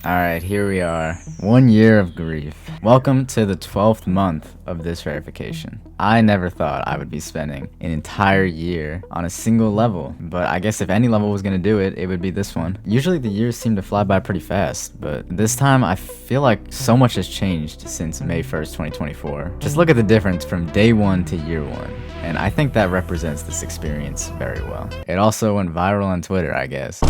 Alright, here we are. 1 year of grief. Welcome to the 12th month of this verification. I never thought I would be spending an entire year on a single level, but I guess if any level was gonna do it, it would be this one. Usually the years seem to fly by pretty fast, but this time I feel like so much has changed since May 1st, 2024. Just look at the difference from day 1 to year 1, and I think that represents this experience very well. It also went viral on Twitter, I guess.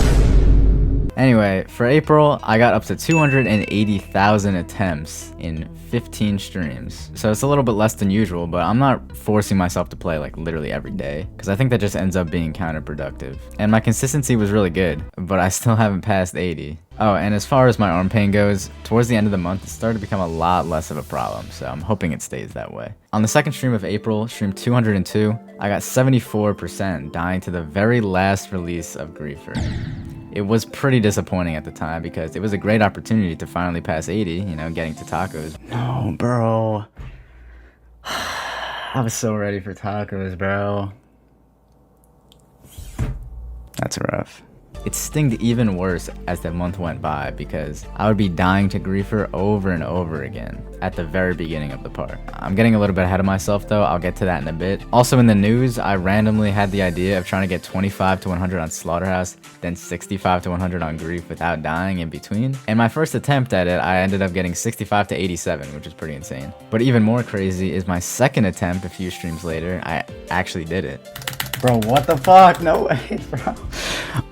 Anyway, for April, I got up to 280,000 attempts in 15 streams. So it's a little bit less than usual, but I'm not forcing myself to play like literally every day, because I think that just ends up being counterproductive. And my consistency was really good, but I still haven't passed 80. Oh, and as far as my arm pain goes, towards the end of the month, it started to become a lot less of a problem, so I'm hoping it stays that way. On the second stream of April, stream 202, I got 74%, dying to the very last release of Greafer. It was pretty disappointing at the time because it was a great opportunity to finally pass 80, you know, getting to tacos. No, bro. I was so ready for tacos, bro. That's rough. It stinged even worse as the month went by because I would be dying to Greafer over and over again at the very beginning of the part. I'm getting a little bit ahead of myself though, I'll get to that in a bit. Also in the news, I randomly had the idea of trying to get 25 to 100 on Slaughterhouse, then 65 to 100 on Grief without dying in between. And my first attempt at it, I ended up getting 65 to 87, which is pretty insane. But even more crazy is my second attempt a few streams later, I actually did it. Bro, what the fuck? No way, bro.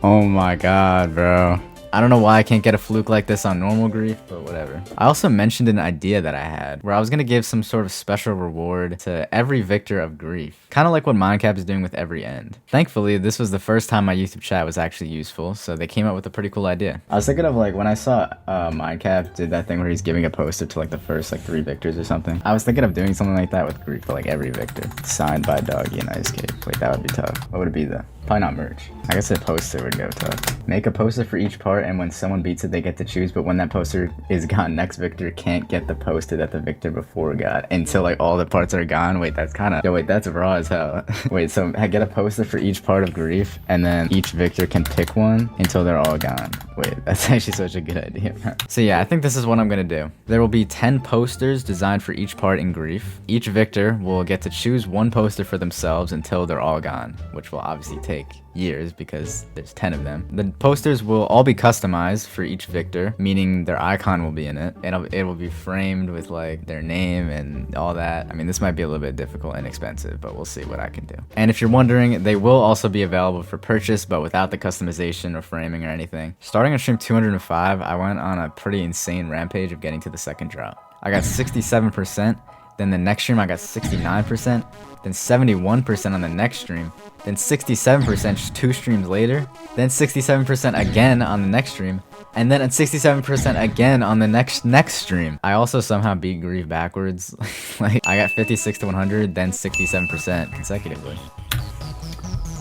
Oh my god, bro. I don't know why I can't get a fluke like this on normal Grief, but whatever. I also mentioned an idea that I had, where I was gonna give some sort of special reward to every victor of Grief. Kinda like what Mindcap is doing with every end. Thankfully, this was the first time my YouTube chat was actually useful, so they came up with a pretty cool idea. I was thinking of like, when I saw Mindcap did that thing where he's giving a poster to like the first like 3 victors or something. I was thinking of doing something like that with Grief for like every victor. Signed by Doggie and Ice Cake. Wait, that would be tough. What would it be though? Probably not merch. I guess a poster would go tough. Make a poster for each part, and when someone beats it, they get to choose, but when that poster is gone, next victor can't get the poster that the victor before got until like all the parts are gone. Wait, that's kind of... Yo, wait, that's raw as hell. Wait, so I get a poster for each part of Grief, and then each victor can pick one until they're all gone. Wait, that's actually such a good idea. So yeah, I think this is what I'm gonna do. There will be 10 posters designed for each part in Grief. Each victor will get to choose one poster for themselves until they're all gone, which will obviously take years because there's 10 of them. The posters will all be customized for each victor, meaning their icon will be in it. It will be framed with like their name and all that. I mean, this might be a little bit difficult and expensive, but we'll see what I can do. And if you're wondering, they will also be available for purchase, but without the customization or framing or anything. Starting on stream 205, I went on a pretty insane rampage of getting to the second drop. I got 67%, then the next stream I got 69%, then 71% on the next stream, then 67% 2 streams later, then 67% again on the next stream, and then at 67% again on the next stream. I also somehow beat Grief backwards. Like, I got 56 to 100, then 67% consecutively.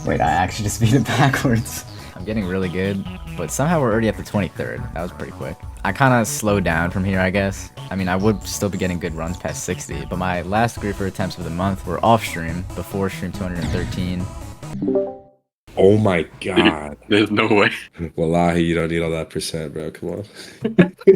Wait, I actually just beat it backwards. I'm getting really good, but somehow we're already at the 23rd. That was pretty quick. I kind of slowed down from here, I guess. I mean, I would still be getting good runs past 60, but my last Greafer attempts of the month were off stream, before stream 213. Oh my god. There's no way. Wallahi, you don't need all that percent, bro. Come on.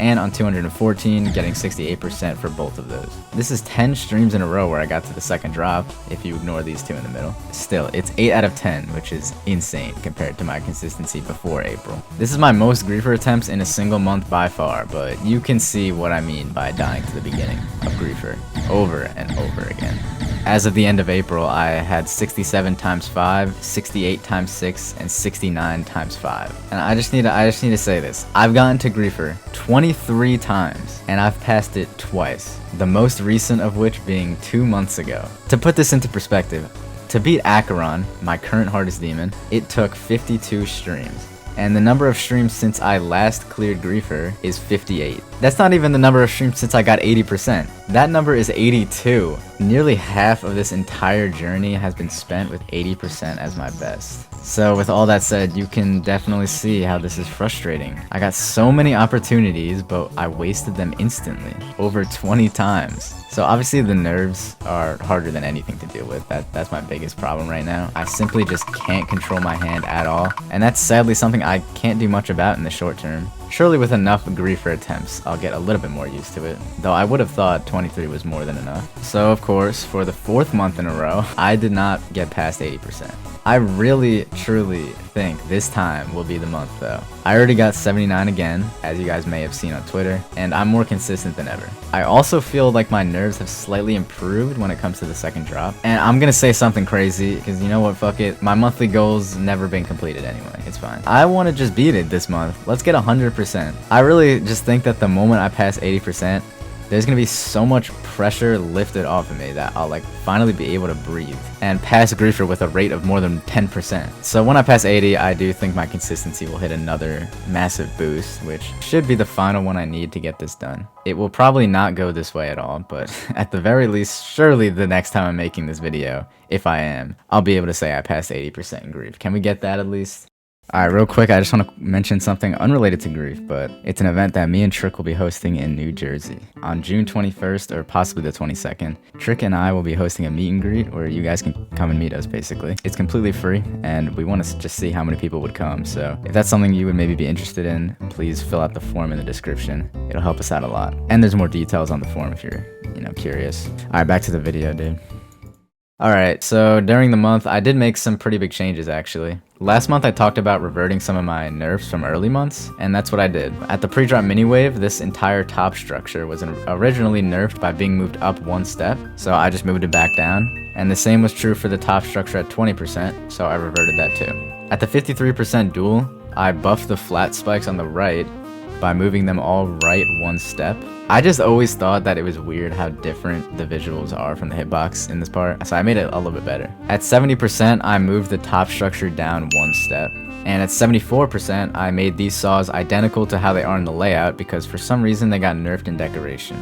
And on 214, getting 68% for both of those. This is 10 streams in a row where I got to the second drop, if you ignore these 2 in the middle. Still, it's 8 out of 10, which is insane compared to my consistency before April. This is my most Greafer attempts in a single month by far, but you can see what I mean by dying to the beginning of Greafer over and over again. As of the end of April, I had 67 times 5, 68 times 6, and 69 times 5. And I just need to say this. I've gotten to Greafer 23 times, and I've passed it twice. The most recent of which being 2 months ago. To put this into perspective, to beat Acheron, my current hardest demon, it took 52 streams. And the number of streams since I last cleared Greafer is 58. That's not even the number of streams since I got 80%. That number is 82. Nearly half of this entire journey has been spent with 80% as my best. So with all that said, you can definitely see how this is frustrating. I got so many opportunities, but I wasted them instantly, over 20 times. So obviously the nerves are harder than anything to deal with. That's my biggest problem right now. I simply just can't control my hand at all. And that's sadly something I can't do much about in the short term. Surely with enough Greafer attempts, I'll get a little bit more used to it, though I would have thought 23 was more than enough. So of course, for the 4th month in a row, I did not get past 80%. I really, truly think this time will be the month though. I already got 79 again, as you guys may have seen on Twitter, and I'm more consistent than ever. I also feel like my nerves have slightly improved when it comes to the second drop. And I'm gonna say something crazy, because you know what, fuck it. My monthly goal's never been completed anyway, it's fine. I want to just beat it this month. Let's get 100%. I really just think that the moment I pass 80%, there's gonna be so much pressure lifted off of me that I'll like finally be able to breathe and pass Greafer with a rate of more than 10%. So when I pass 80, I do think my consistency will hit another massive boost, which should be the final one I need to get this done. It will probably not go this way at all, but at the very least, surely the next time I'm making this video, if I am, I'll be able to say I passed 80% in Grief. Can we get that at least? Alright, real quick, I just want to mention something unrelated to Grief, but it's an event that me and Trick will be hosting in New Jersey. On June 21st, or possibly the 22nd, Trick and I will be hosting a meet and greet where you guys can come and meet us, basically. It's completely free, and we want to just see how many people would come, so if that's something you would maybe be interested in, please fill out the form in the description. It'll help us out a lot. And there's more details on the form if you're, curious. Alright, back to the video, dude. Alright, so during the month, I did make some pretty big changes actually. Last month I talked about reverting some of my nerfs from early months, and that's what I did. At the pre-drop mini-wave, this entire top structure was originally nerfed by being moved up 1 step, so I just moved it back down. And the same was true for the top structure at 20%, so I reverted that too. At the 53% duel, I buffed the flat spikes on the right by moving them all right 1 step. I just always thought that it was weird how different the visuals are from the hitbox in this part, so I made it a little bit better. At 70%, I moved the top structure down 1 step. And at 74%, I made these saws identical to how they are in the layout because for some reason they got nerfed in decoration.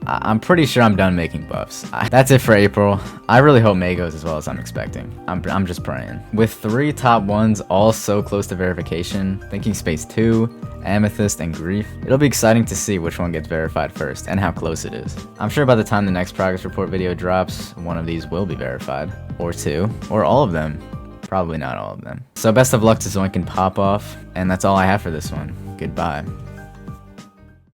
I'm pretty sure I'm done making buffs. That's it for April. I really hope May goes as well as I'm expecting. I'm just praying. With 3 top 1s all so close to verification, Thinking Space 2, Amethyst, and Grief, it'll be exciting to see which one gets verified first and how close it is. I'm sure by the time the next progress report video drops, one of these will be verified. Or 2. Or all of them. Probably not all of them. So best of luck to Zoink and Pop Off, and that's all I have for this one. Goodbye.